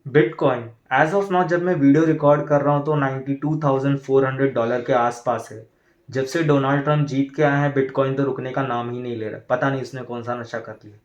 Bitcoin as of now जब मैं video record कर रहा हूँ तो $92,400 के आसपास है। जब से डोनाल्ड ट्रंप जीत के आए हैं बिटकॉइन तो रुकने का नाम ही नहीं ले रहा। पता नहीं इसने कौन सा नशा कर लिया।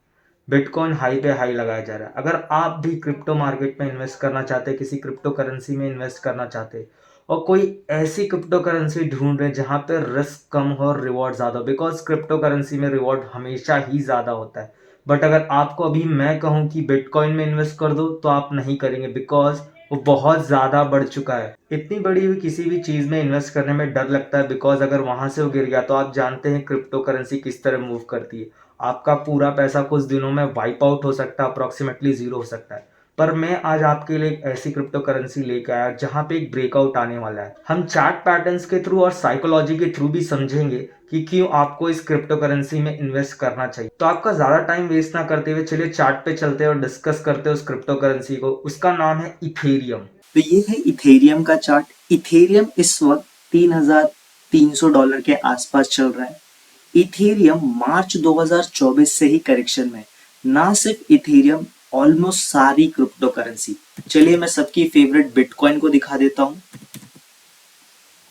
बिटकॉइन हाई पे हाई लगाया जा रहा है। अगर आप भी क्रिप्टो मार्केट में इन्वेस्ट करना चाहते हैं, किसी क्रिप्टो करेंसी में इन्वेस्ट करना चाहते हैं और कोई ऐसी क्रिप्टो करेंसी ढूंढ रहे हैं जहाँ पे रिस्क कम हो और रिवॉर्ड ज़्यादा हो, बिकॉज क्रिप्टो करेंसी में रिवॉर्ड हमेशा ही ज़्यादा होता है। बट अगर आपको अभी मैं कहूँ कि बिटकॉइन में इन्वेस्ट कर दो तो आप नहीं करेंगे, बिकॉज वो बहुत ज़्यादा बढ़ चुका है। इतनी बड़ी हुई किसी भी चीज़ में इन्वेस्ट करने में डर लगता है, बिकॉज अगर वहाँ से वो गिर गया तो आप जानते हैं क्रिप्टो करेंसी किस तरह मूव करती है। आपका पूरा पैसा कुछ दिनों में वाइप आउट हो सकता है, अप्रॉक्सीमेटली जीरो हो सकता है। पर मैं आज आपके लिए एक ऐसी क्रिप्टो करेंसी लेके आया जहां पे एक ब्रेकआउट आने वाला है। हम चार्ट पैटर्न्स के थ्रू और साइकोलॉजी के थ्रू भी समझेंगे कि क्यों आपको इस क्रिप्टो करेंसी में इन्वेस्ट करना चाहिए। तो आपका ज्यादा टाइम वेस्ट ना करते हुए चलिए चार्ट पे चलते हैं और डिस्कस करते हैं उस क्रिप्टो करेंसी को। उसका नाम है इथेरियम। तो ये है इथेरियम का चार्ट। इथेरियम इस वक्त $3,300 के आसपास चल रहा है। इथेरियम मार्च 2024 से ही करेक्शन में है। ना सिर्फ इथेरियम, ऑलमोस्ट सारी क्रिप्टो करेंसी। चलिए मैं सबकी फेवरेट बिटकॉइन को दिखा देता हूं।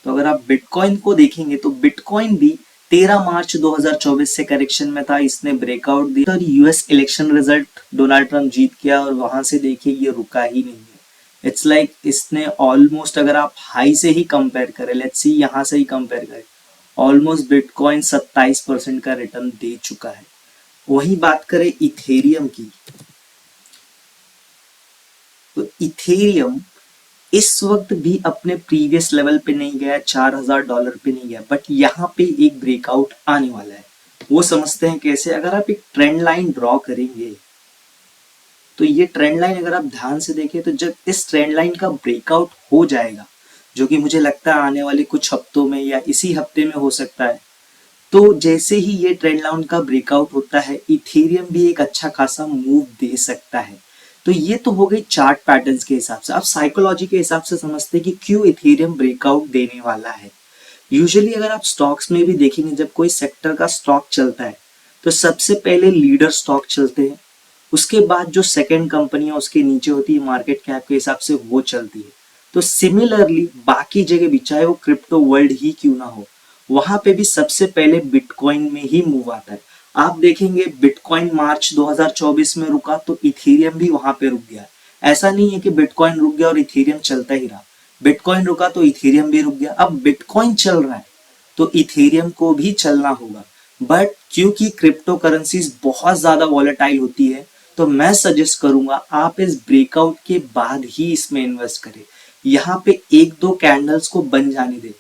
तो अगर आप बिटकॉइन को देखेंगे तो बिटकॉइन भी 13 मार्च 2024 से करेक्शन में था। इसने ब्रेकआउट दिया और US election result Donald Trump जीत गया और वहां से देखिए ये रुका ही नहीं है। इट्स लाइक इसने ऑलमोस्ट, अगर आप हाई से ही कंपेयर करें, लेट्स सी यहाँ से ही कंपेयर करें, ऑलमोस्ट बिटकॉइन 27% का रिटर्न दे चुका है। वही बात करें इथेरियम की, तो इथेरियम इस वक्त भी अपने प्रीवियस लेवल पे नहीं गया, $4,000 पे नहीं गया, बट यहाँ पे एक ब्रेकआउट आने वाला है। वो समझते हैं कैसे। अगर आप एक ट्रेंड लाइन ड्रॉ करेंगे तो ये ट्रेंड लाइन अगर आप ध्यान से देखें तो जब इस ट्रेंड लाइन का ब्रेकआउट हो जाएगा, जो कि मुझे लगता है आने वाले कुछ हफ्तों में या इसी हफ्ते में हो सकता है, तो जैसे ही ये ट्रेंड लाइन का ब्रेकआउट होता है इथेरियम भी एक अच्छा खासा मूव दे सकता है। तो ये तो हो गई चार्ट पैटर्न्स के हिसाब से। अब साइकोलॉजी के हिसाब से समझते हैं कि क्यों इथेरियम ब्रेकआउट देने वाला है। यूजुअली अगर आप स्टॉक्स में भी देखेंगे, जब कोई सेक्टर का स्टॉक चलता है तो सबसे पहले लीडर स्टॉक चलते हैं, उसके बाद जो सेकंड कंपनी है उसके नीचे होती है मार्केट कैप के हिसाब से वो चलती है। तो सिमिलरली बाकी जगह भी, चाहे वो क्रिप्टो वर्ल्ड ही क्यों ना हो, वहां पे भी सबसे पहले बिटकॉइन में ही मूव आता है। आप देखेंगे बिटकॉइन मार्च 2024 में रुका तो इथेरियम भी वहां पे रुक गया। ऐसा नहीं है कि बिटकॉइन रुक गया और इथेरियम चलता ही रहा। बिटकॉइन रुका तो इथेरियम भी रुक गया। अब बिटकॉइन चल रहा है तो इथेरियम को भी चलना होगा। बट क्योंकि क्रिप्टो करेंसीज बहुत ज्यादा वॉलेटाइल होती है तो मैं सजेस्ट करूंगा आप इस ब्रेकआउट के बाद ही इसमें इन्वेस्ट करें। यहाँ पे एक दो कैंडल्स को बन जाने दे,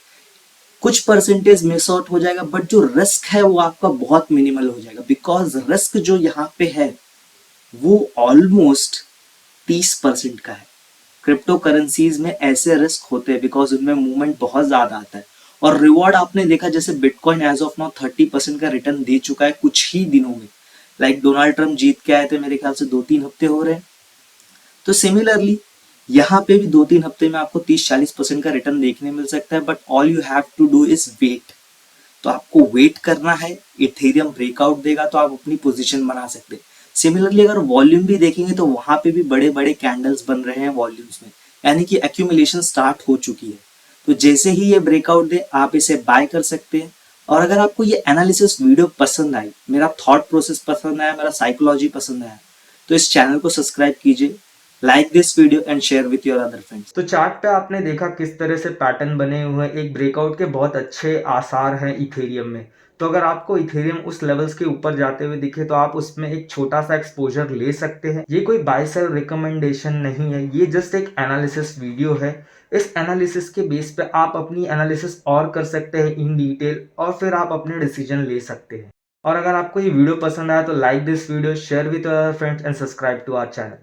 कुछ परसेंटेज मिस आउट हो जाएगा, बट जो रिस्क है वो आपका बहुत मिनिमल हो जाएगा। बिकॉज रिस्क जो यहाँ पे है वो ऑलमोस्ट 30% का है। क्रिप्टो करेंसीज में ऐसे रिस्क होते हैं बिकॉज उनमें मूवमेंट बहुत ज्यादा आता है। और रिवॉर्ड आपने देखा, जैसे बिटकॉइन एज ऑफ नाउ 30% का रिटर्न दे चुका है कुछ ही दिनों में। लाइक डोनाल्ड ट्रंप जीत के आए थे, मेरे ख्याल से 2-3 हफ्ते हो रहे हैं। तो सिमिलरली यहाँ पे भी 2-3 हफ्ते में आपको 30-40% का रिटर्न देखने मिल सकता है। But all you have to do is wait. तो आपको वेट करना है। इथेरियम ब्रेकआउट देगा तो आप अपनी पोजीशन बना सकते हैं। सिमिलरली अगर वॉल्यूम भी देखेंगे तो वहां पे भी बड़े बड़े कैंडल्स बन रहे हैं वॉल्यूम्स में, यानी कि एक्यूमुलेशन स्टार्ट हो चुकी है। तो जैसे ही ये ब्रेकआउट दे आप इसे बाय कर सकते हैं। और अगर आपको ये एनालिसिस वीडियो पसंद आई, मेरा थॉट प्रोसेस पसंद आया, मेरा साइकोलॉजी पसंद आया, तो इस चैनल को सब्सक्राइब कीजिए, like this video and share with your other friends. तो चार्ट पे आपने देखा किस तरह से पैटर्न बने हुए हैं। एक ब्रेकआउट के बहुत अच्छे आसार हैं इथेरियम में। तो अगर आपको इथेरियम उस लेवल्स के ऊपर जाते हुए दिखे तो आप उसमें एक छोटा सा एक्सपोजर ले सकते हैं। ये कोई बाय सेल रिकमेंडेशन नहीं है, ये जस्ट एक एनालिसिस वीडियो है। इस एनालिसिस के बेस पे आप अपनी एनालिसिस और कर सकते हैं इन डिटेल और फिर आप अपने डिसीजन ले सकते हैं। और अगर आपको ये वीडियो पसंद आया तो like this video, share with other friends and subscribe to our channel.